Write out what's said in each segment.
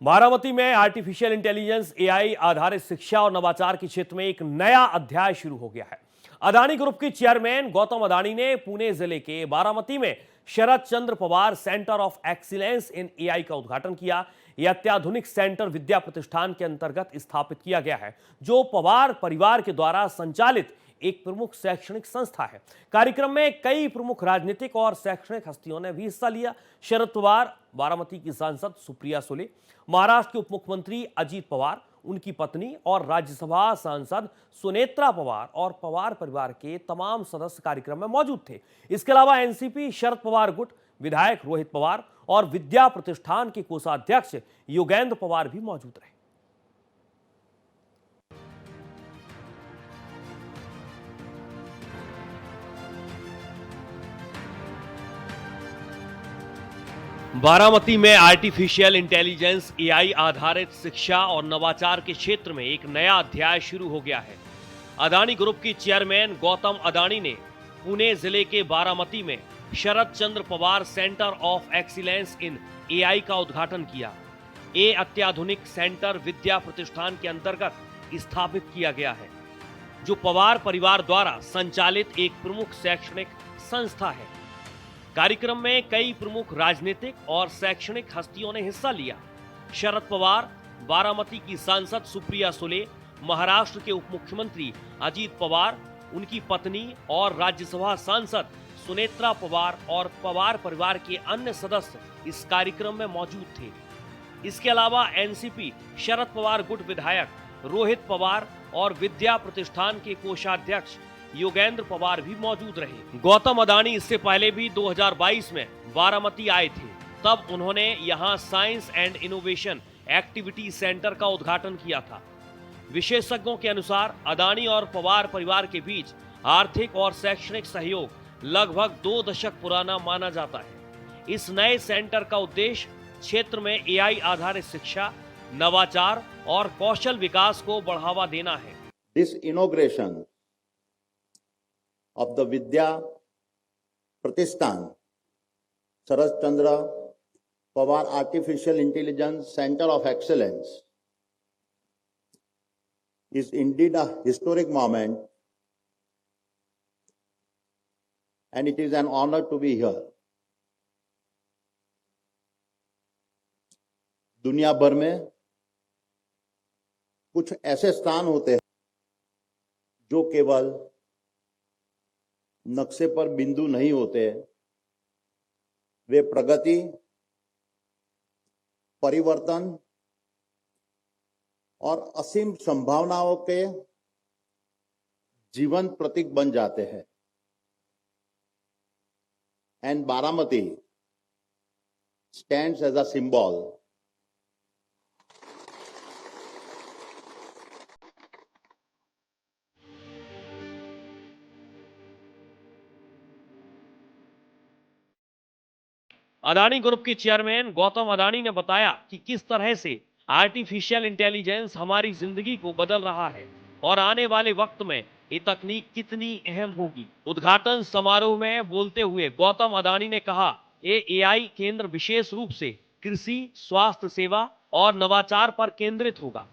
बारामती में artificial intelligence AI आधारित शिक्षा और नवाचार के क्षेत्र में एक नया अध्याय शुरू हो गया है। अदानी ग्रुप की चेयरमैन गौतम अदानी ने पुणे जिले के बारामती में Sharad Chandra Pawar centre of excellence in AI का उद्घाटन किया। यह अत्याधुनिक सेंटर विद्या प्रतिष्ठान के अंतर्गत स्थापित किया गया है, जो पवार परिवार के द्वारा संचालित एक प्रमुख शैक्षणिक संस्था है। कार्यक्रम में कई प्रमुख राजनीतिक और शैक्षणिक हस्तियों ने भी हिस्सा लिया। शरद पवार, बारामती की सांसद सुप्रिया सुले, महाराष्ट्र के उप मुख्यमंत्री अजीत पवार, उनकी पत्नी और राज्यसभा सांसद सुनेत्रा पवार और पवार परिवार के तमाम सदस्य कार्यक्रम में मौजूद थे। इसके अलावा एनसीपी शरद पवार गुट विधायक रोहित पवार और विद्या प्रतिष्ठान के कोषाध्यक्ष योगेंद्र पवार भी मौजूद रहे। बारामती में आर्टिफिशियल इंटेलिजेंस एआई आधारित शिक्षा और नवाचार के क्षेत्र में एक नया अध्याय शुरू हो गया है। अदानी ग्रुप की चेयरमैन गौतम अदानी ने पुणे जिले के बारामती में Sharad Chandra Pawar centre of excellence in AI का उद्घाटन किया। ये अत्याधुनिक सेंटर विद्या प्रतिष्ठान के अंतर्गत स्थापित किया गया है, जो पवार परिवार द्वारा संचालित एक प्रमुख शैक्षणिक संस्था है। कार्यक्रम में कई प्रमुख राजनीतिक और शैक्षणिक हस्तियों ने हिस्सा लिया। शरद पवार, बारामती की सांसद सुप्रिया सुले, महाराष्ट्र के उप मुख्यमंत्री अजीत पवार, उनकी पत्नी और राज्यसभा सांसद सुनेत्रा पवार और पवार परिवार के अन्य सदस्य इस कार्यक्रम में मौजूद थे। इसके अलावा एनसीपी शरद पवार गुट विधायक रोहित पवार और विद्या प्रतिष्ठान के कोषाध्यक्ष योगेंद्र पवार भी मौजूद रहे। गौतम अदानी इससे पहले भी 2022 में बारामती आए थे। तब उन्होंने यहां science and innovation activity centre का उद्घाटन किया था। विशेषज्ञों के अनुसार अदानी और पवार परिवार के बीच आर्थिक और शैक्षणिक सहयोग लगभग 2 दशक पुराना माना जाता है। इस नए सेंटर का उद्देश्य क्षेत्र में एआई आधारित शिक्षा, नवाचार और कौशल विकास को बढ़ावा देना है। This inauguration of the Vidya Pratishthan Sharad Chandra Pawar Artificial Intelligence Center of Excellence is indeed a historic moment, and it is an honor to be here. दुनिया भर में कुछ ऐसे स्थान होते हैं जो केवल नक्शे पर बिंदु नहीं होते, वे प्रगति, परिवर्तन और असीम संभावनाओं के जीवंत प्रतीक बन जाते हैं। And Baramati stands as a symbol. Adani group की चेयरमैन गौतम अदानी ने बताया कि किस तरह से आर्टिफिशियल इंटेलिजेंस हमारी जिंदगी को बदल रहा है और आने वाले वक्त में ये तकनीक कितनी अहम होगी। उद्घाटन समारोह में बोलते हुए गौतम अदानी ने कहा, ये एआई केंद्र विशेष रूप से कृषि, स्वास्थ्य सेवा और नवाचार पर केंद्रित होगा।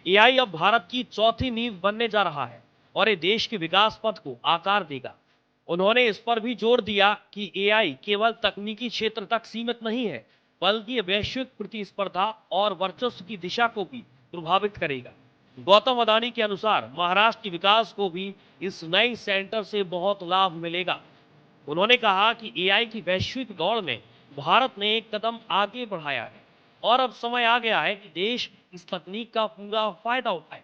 एआई अब भारत की चौथी नींव बनने जा रहा है और ये देश के विकास पथ को आकार देगा। उन्होंने इस पर भी जोर दिया कि एआई केवल तकनीकी क्षेत्र तक सीमित नहीं है, बल्कि वैश्विक प्रतिस्पर्धा और वर्चस्व की दिशा को भी प्रभावित करेगा। गौतम अदानी के अनुसार महाराष्ट्र के विकास को भी इस नए सेंटर से बहुत लाभ मिलेगा। उन्होंने कहा कि एआई की वैश्विक दौड़ में भारत ने एक कदम आगे बढ़ाया है और अब समय आ गया है कि देश इस तकनीक का पूरा फायदा उठाए।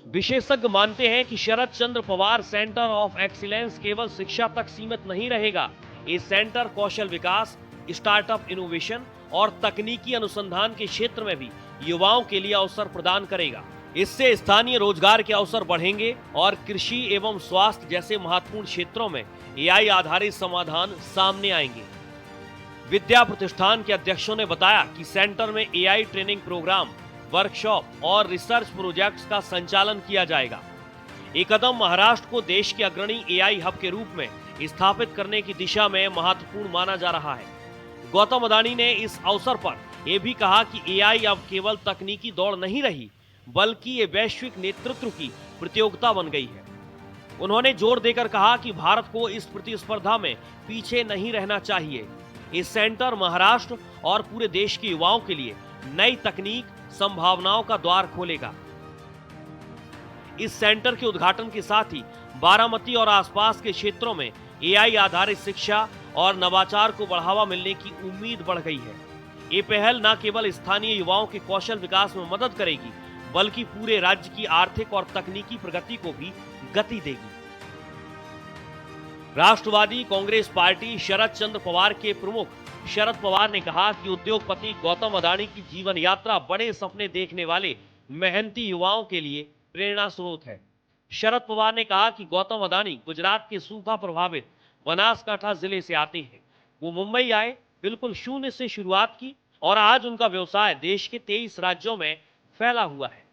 विशेषज्ञ मानते हैं कि शरद Chandra Pawar centre of excellence केवल शिक्षा तक सीमित नहीं रहेगा। ये सेंटर कौशल विकास, स्टार्टअप इनोवेशन और तकनीकी अनुसंधान के क्षेत्र में भी युवाओं के लिए अवसर प्रदान करेगा। इससे स्थानीय रोजगार के अवसर बढ़ेंगे और कृषि एवं स्वास्थ्य जैसे महत्वपूर्ण क्षेत्रों में एआई आधारित समाधान सामने आएंगे। विद्या प्रतिष्ठान के अध्यक्षों ने बताया कि सेंटर में एआई ट्रेनिंग प्रोग्राम, वर्कशॉप और रिसर्च प्रोजेक्ट्स का संचालन किया जाएगा। ये कदम महाराष्ट्र को देश के अग्रणी एआई हब के रूप में स्थापित करने की दिशा में महत्वपूर्ण माना जा रहा है। गौतम अडानी ने इस अवसर पर यह भी कहा कि एआई अब केवल तकनीकी दौड़ नहीं रही, बल्कि ये वैश्विक नेतृत्व की प्रतियोगिता बन गई है। उन्होंने जोर देकर कहा कि भारत को इस प्रतिस्पर्धा में पीछे नहीं रहना चाहिए। इस सेंटर महाराष्ट्र और पूरे देश के युवाओं के लिए नई तकनीक, संभावनाओं का द्वार खोलेगा। इस सेंटर के उद्घाटन के साथ ही बारामती और आसपास के क्षेत्रों में एआई आधारित शिक्षा और नवाचार को बढ़ावा मिलने की उम्मीद बढ़ गई है। ये पहल न केवल स्थानीय युवाओं के कौशल विकास में मदद करेगी, बल्कि पूरे राज्य की आर्थिक और तकनीकी प्रगति को भी गति देगी। राष्ट्रवादी कांग्रेस पार्टी शरद चंद्र पवार के प्रमुख शरद पवार ने कहा कि उद्योगपति गौतम अडानी की जीवन यात्रा बड़े सपने देखने वाले मेहनती युवाओं के लिए प्रेरणा स्रोत है। शरद पवार ने कहा कि गौतम अडानी गुजरात के सूखा प्रभावित बनासकांठा जिले से आते हैं। वो मुंबई आए, बिल्कुल शून्य से शुरुआत की और आज उनका व्यवसाय देश के 23 राज्यों में फैला हुआ है।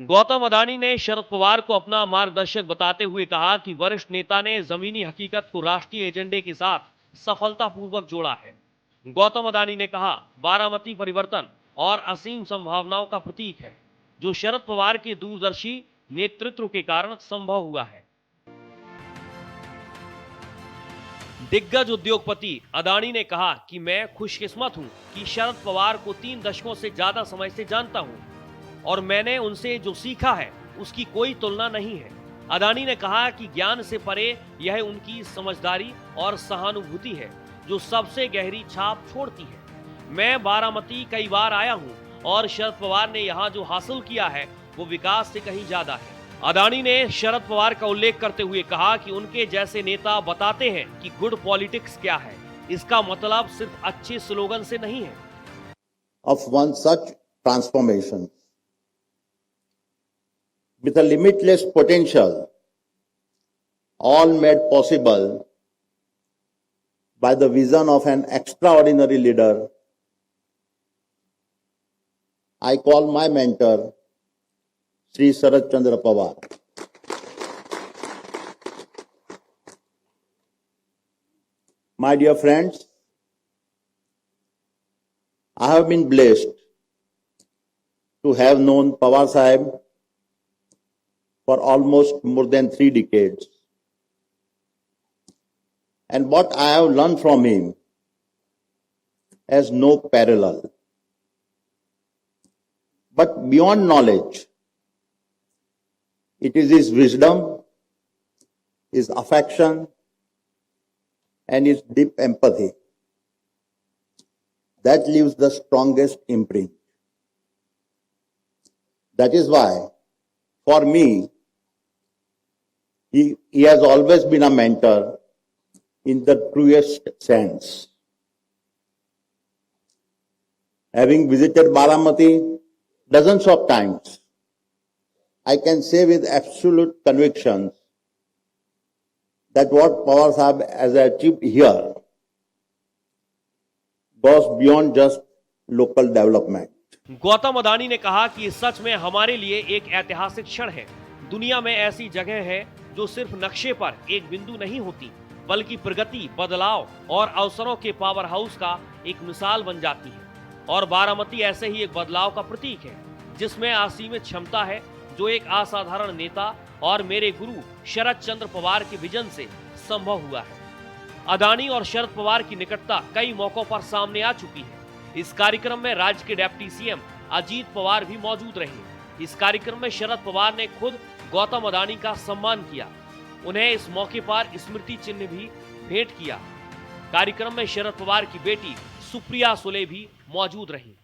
गौतम अडानी ने शरद पवार को अपना मार्गदर्शक बताते हुए कहा कि वरिष्ठ नेता ने जमीनी हकीकत को राष्ट्रीय एजेंडे के साथ सफलतापूर्वक जोड़ा है। गौतम अडानी ने कहा, बारामती परिवर्तन और असीम संभावनाओं का प्रतीक है, जो शरद पवार के दूरदर्शी नेतृत्व के कारण संभव हुआ है। दिग्गज उद्योगपति अडानी ने कहा कि मैं खुशकिस्मत हूं कि शरद पवार को 3 दशकों से ज्यादा समय से जानता हूं और मैंने उनसे जो सीखा है उसकी कोई तुलना नहीं है। अडानी ने कहा कि ज्ञान से परे यह उनकी समझदारी और सहानुभूति है जो सबसे गहरी छाप छोड़ती है। मैं बारामती कई बार आया हूं और शरद पवार ने यहां जो हासिल किया है वो विकास से कहीं ज्यादा है। अडानी ने शरद पवार का उल्लेख करते हुए कहा कि उनके जैसे नेता बताते हैं कि गुड पॉलिटिक्स क्या है। इसका मतलब सिर्फ अच्छे स्लोगन से नहीं है। of one such transformation with a limitless potential, all made possible by the vision of an extraordinary leader, I call my mentor Sri Sharad Chandra Pawar. My dear friends, I have been blessed to have known Pawar Sahib for almost more than 3 decades. And what I have learned from him has no parallel. But beyond knowledge, it is his wisdom, his affection, and his deep empathy that leaves the strongest imprint. That is why, for me, he has always been a mentor in the truest sense. Having visited Baramati dozens of times, I can say with absolute conviction that what Pawar Sahib has achieved here goes beyond just local development. Gautam Adani ने कहा कि ये सच में हमारे लिए एक ऐतिहासिक क्षण है। दुनिया में ऐसी जगह है जो सिर्फ नक्शे पर एक बिंदु नहीं होती, बल्कि प्रगति, बदलाव और अवसरों के पावर हाउस का एक मिसाल बन जाती है। और बारामती ऐसे ही एक बदलाव का प्रतीक है, जिसमें असीमित क्षमता है, जो एक असाधारण नेता और मेरे गुरु शरद चंद्र पवार के विजन से संभव हुआ है। अडानी और शरद पवार की निकटता कई मौकों पर सामने आ चुकी है। इस कार्यक्रम में राज्य के डिप्टी सीएम अजीत पवार भी मौजूद रहे। इस कार्यक्रम में शरद पवार ने खुद गौतम अडानी का सम्मान किया। उन्हें इस मौके पर स्मृति चिन्ह भी भेंट किया। कार्यक्रम में शरद पवार की बेटी सुप्रिया सुले भी मौजूद रही।